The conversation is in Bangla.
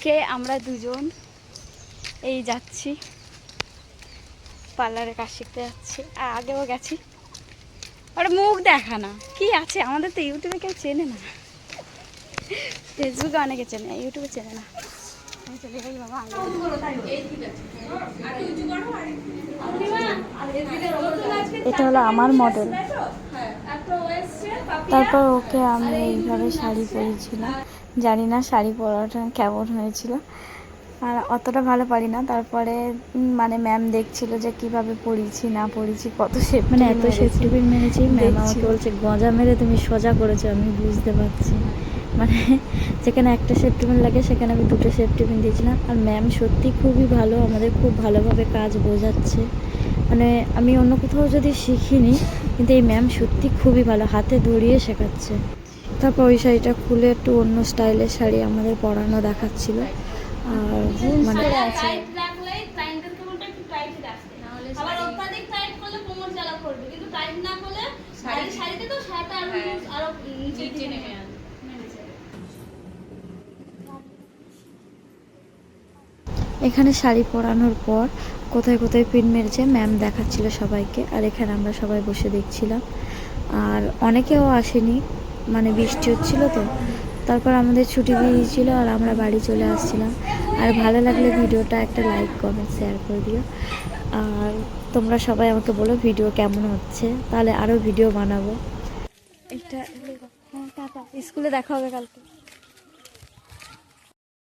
আজকে আমরা দুজন এই যাচ্ছি পার্লারে কাজ শিখতে যাচ্ছি, আর আগেও গেছি। ওরা মুখ দেখা না কি আছে, আমাদের তো ইউটিউবে কেউ চেনে না, ফেসবুকে অনেকে চেনে, ইউটিউবে চেনে না। এটা হলো আমার মডেল। তারপর ওকে আমি এইভাবে শাড়ি পরেছিলাম, জানি না শাড়ি পরাটা কেমন হয়েছিল, আর অতটা ভালো পারি না। তারপরে মানে ম্যাম দেখছিল যে কিভাবে পড়িয়েছি না পড়িয়েছি, কত শেপ, মানে এত শেপ টিপিন মেরেছি। ম্যাম আমাকে বলছে গজা মেরে তুমি সোজা করেছো। আমি বুঝতে পারছি, মানে যেখানে একটা শেপ টিপিন লাগে সেখানে আমি দুটো শেপ টিপিন দিয়েছিলাম। আর ম্যাম সত্যি খুবই ভালো, আমাদের খুব ভালোভাবে কাজ বোঝাচ্ছে। মানে আমি অন্য কোথাও যদি শিখিনি, কিন্তু এই ম্যাম সত্যি খুবই ভালো, হাতে ধরিয়ে শেখাচ্ছে। তারপর ওই শাড়িটা খুলে একটু অন্য স্টাইলের শাড়ি আমাদের পরানো দেখাচ্ছিল। আর মানে এখানে শাড়ি পরানোর পর কোথায় কোথায় পিন মেরেছে ম্যাম দেখাচ্ছিল সবাইকে, আর এখানে আমরা সবাই বসে দেখছিলাম। আর অনেকেও আসেনি, মানে বৃষ্টি হচ্ছিল তো। তারপর আমাদের ছুটি দিয়ে দিয়েছিলো আর আমরা বাড়ি চলে আসছিলাম। আর ভালো লাগলে ভিডিওটা একটা লাইক কমেন্ট শেয়ার করে দিও। আর তোমরা সবাই আমাকে বলো ভিডিও কেমন হচ্ছে, তাহলে আরও ভিডিও বানাবো। এটা স্কুলে দেখা হবে কালকে।